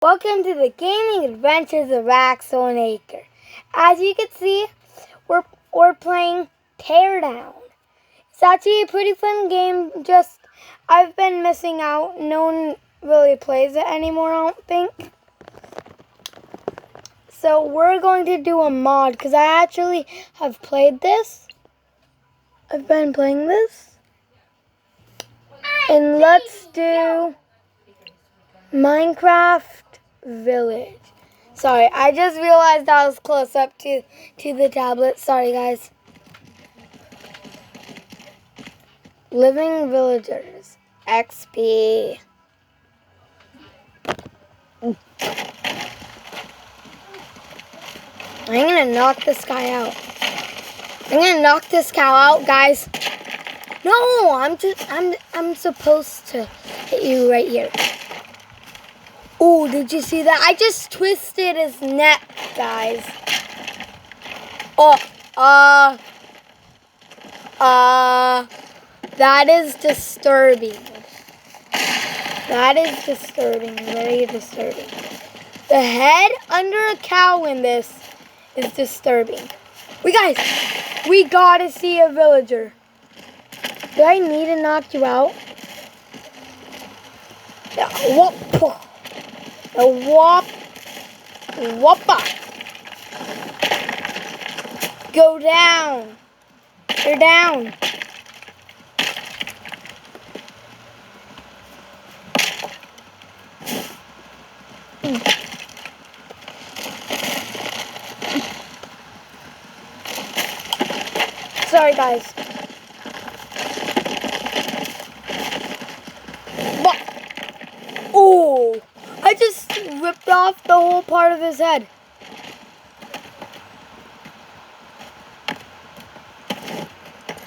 Welcome to the gaming adventures of Axel and Acre. As you can see, we're playing Teardown. It's actually a pretty fun game. Just I've been missing out. No one really plays it anymore, I don't think. So we're going to do a mod because I actually have played this. I've been playing this. And let's do Minecraft Village. Sorry, I just realized I was close up to the tablet. Sorry, guys. Living Villagers. XP. I'm gonna knock this guy out. I'm gonna knock this cow out, guys. No, I'm supposed to hit you right here. Oh, did you see that? I just twisted his neck, guys. That is disturbing. That is disturbing, very disturbing. The head under a cow in this is disturbing. We gotta see a villager. Do I need to knock you out? Yeah, whoop. A whoppa. Go down. You're down. Sorry, guys. Oh, I just ripped off the whole part of his head.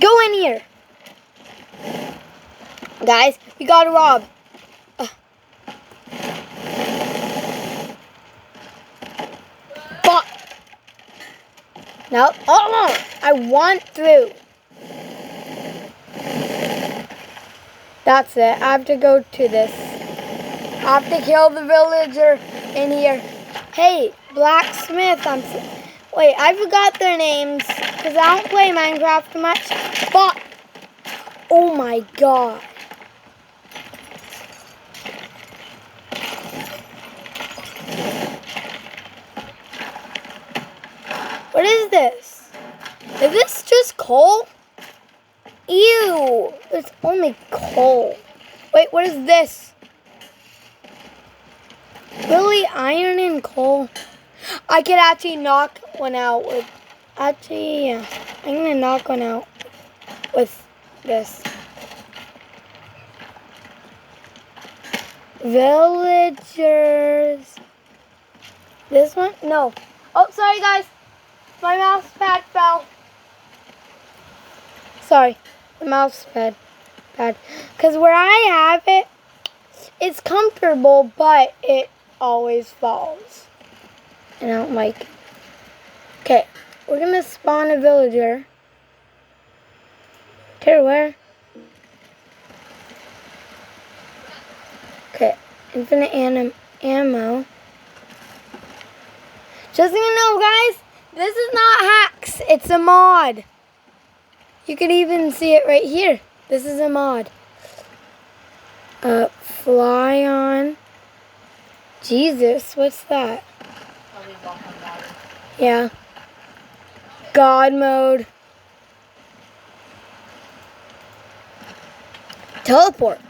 Go in here. Guys, we gotta rob. No. Oh, I want through. That's it. I have to go to this. I have to kill the villager in here. Hey, blacksmith. Wait, I forgot their names because I don't play Minecraft much. But oh my god. What is this? Is this just coal? Ew, it's only coal. Wait, what is this? Really, iron and coal? I could actually knock one out with... Actually, yeah. I'm gonna knock one out with this. Villagers. This one? No. Oh, sorry, guys. My mouse pad fell. Sorry, the mouse pad. Because where I have it, it's comfortable, but it always falls. And I don't like it. Okay, we're going to spawn a villager. Okay, where? Okay, infinite ammo. Just so you know, guys, this is not hacks. It's a mod. You can even see it right here. This is a mod. Fly on. Jesus, what's that? Yeah. God mode. Teleport.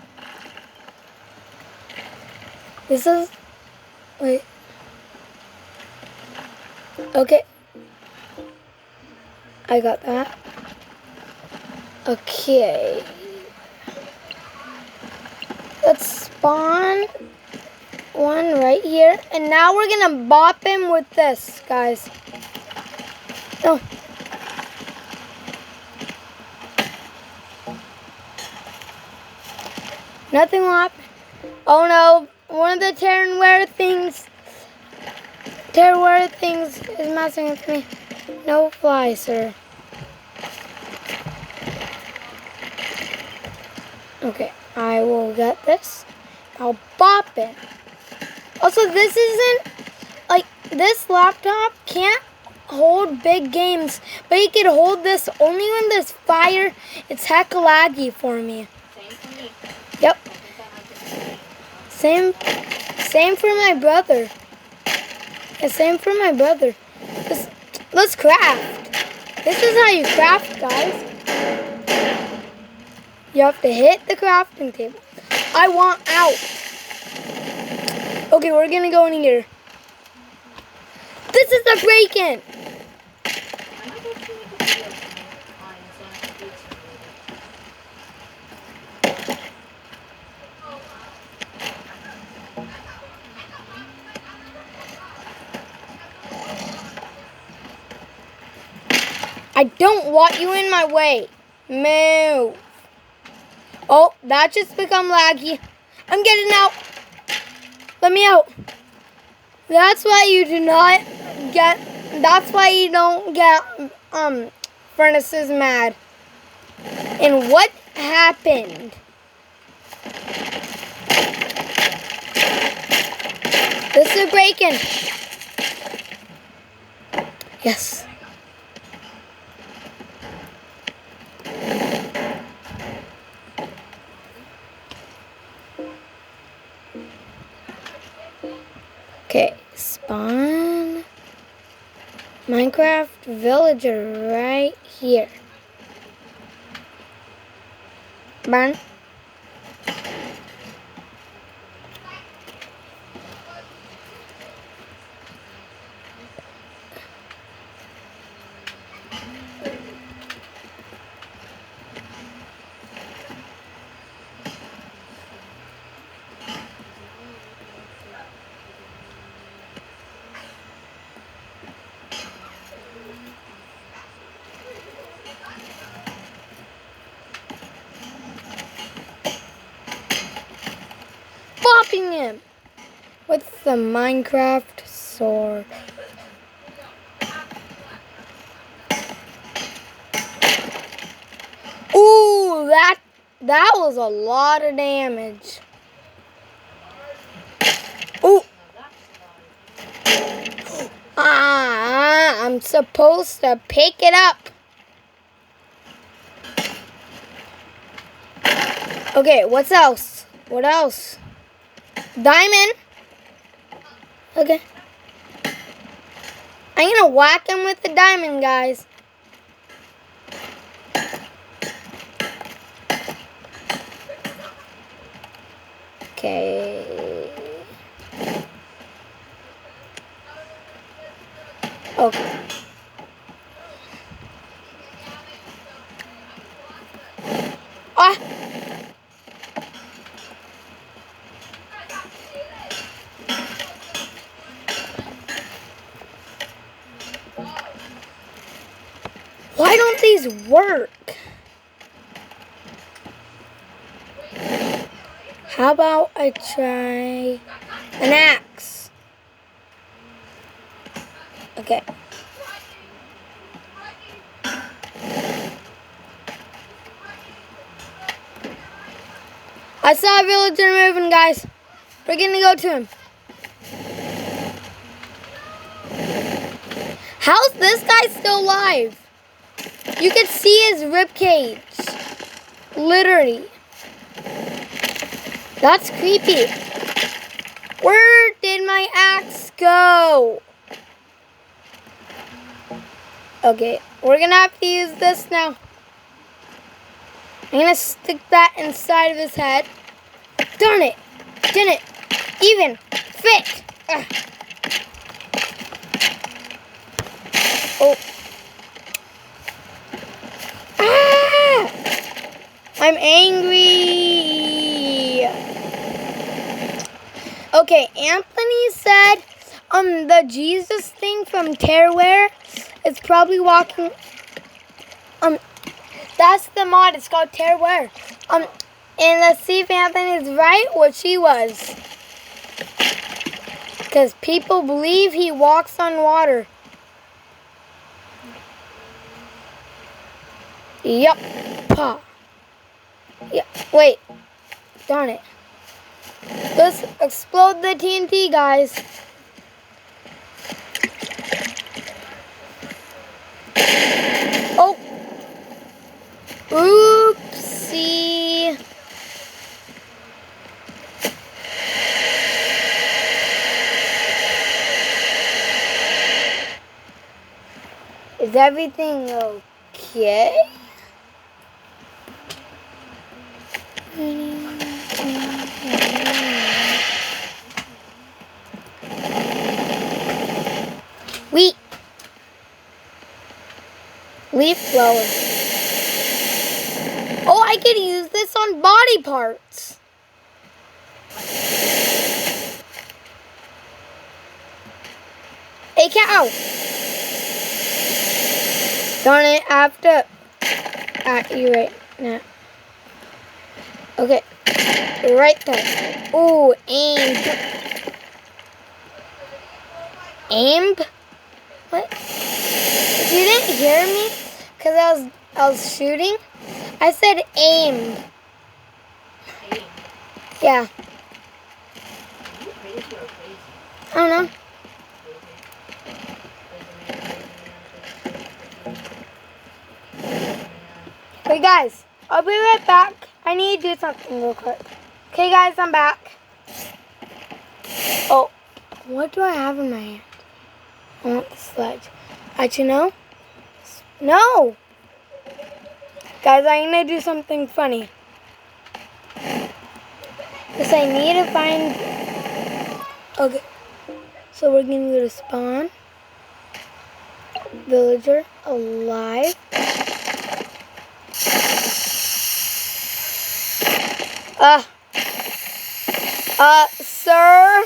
This is... Wait. Okay. I got that. Okay. Let's spawn one right here. And now we're going to bop him with this, guys. No. Nothing will happen. Oh no. One of the Terranware things is messing with me. No fly, sir. Okay, I will get this. I'll bop it. Also, this isn't, like, this laptop can't hold big games, but you can hold this only when there's fire. It's hecka laggy for me. Same for me. Yep. Same for my brother. Yeah, same for my brother. Let's craft. This is how you craft, guys. You have to hit the crafting table. I want out. Okay, we're gonna go in here. This is the break-in. I don't want you in my way. Move. Oh, that just become laggy. I'm getting out. Let me out. That's why you do not get, that's why you don't get furnaces mad. And what happened? This is a break-in. Yes. Okay, spawn Minecraft villager right here. Burn. Bopping him with the Minecraft sword. Ooh, that was a lot of damage. Ooh. I'm supposed to pick it up. Okay, what else? What else? Diamond. Okay. I'm gonna whack him with the diamond, guys. Okay. Okay. Ah! Why don't these work? How about I try an axe? Okay. I saw a villager moving, guys. We're gonna go to him. How's this guy still alive? You can see his ribcage. Literally. That's creepy. Where did my axe go? Okay, we're gonna have to use this now. I'm gonna stick that inside of his head. Darn it! Didn't even fit. Ugh. Oh. Ah! I'm angry. Okay, Anthony said the Jesus thing from Tearware is probably walking. That's the mod. It's called Tearware. And let's see if Anthony's right, which he was. Because people believe he walks on water. Yup. Pa. Yeah. Wait. Darn it. Let's explode the TNT, guys. Oh. Oopsie. Is everything okay? Wheat. Leaf blower. Oh, I could use this on body parts. Hey, cow. Darn it, I have to at you right now. Okay, right there. Ooh, aim. Aim? What? If you didn't hear me, because I was shooting, I said aim. Yeah. I don't know. Hey guys, I'll be right back. I need to do something real quick. Okay guys, I'm back. Oh, what do I have in my hand? I want the sledge. Actually, no. No! Guys, I'm going to do something funny. Because I need to find... Okay. So we're going to go to spawn. Villager alive. Sir,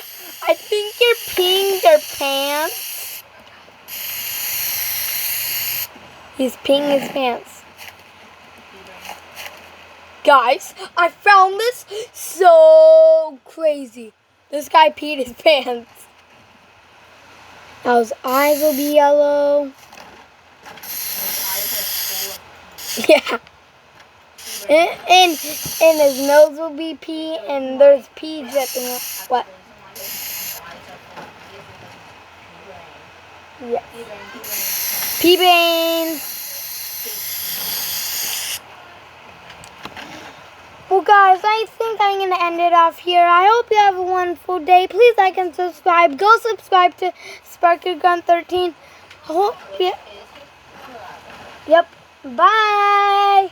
I think you're peeing your pants. He's peeing his pants. Guys, I found this so crazy. This guy peed his pants. Now his eyes will be yellow. Yeah. And his nose will be pee, and there's pee dripping up. What? Yeah. Pee brain. Well, guys, I think I'm going to end it off here. I hope you have a wonderful day. Please like and subscribe. Go subscribe to SparkerGun13. I hope you... Yep. Bye.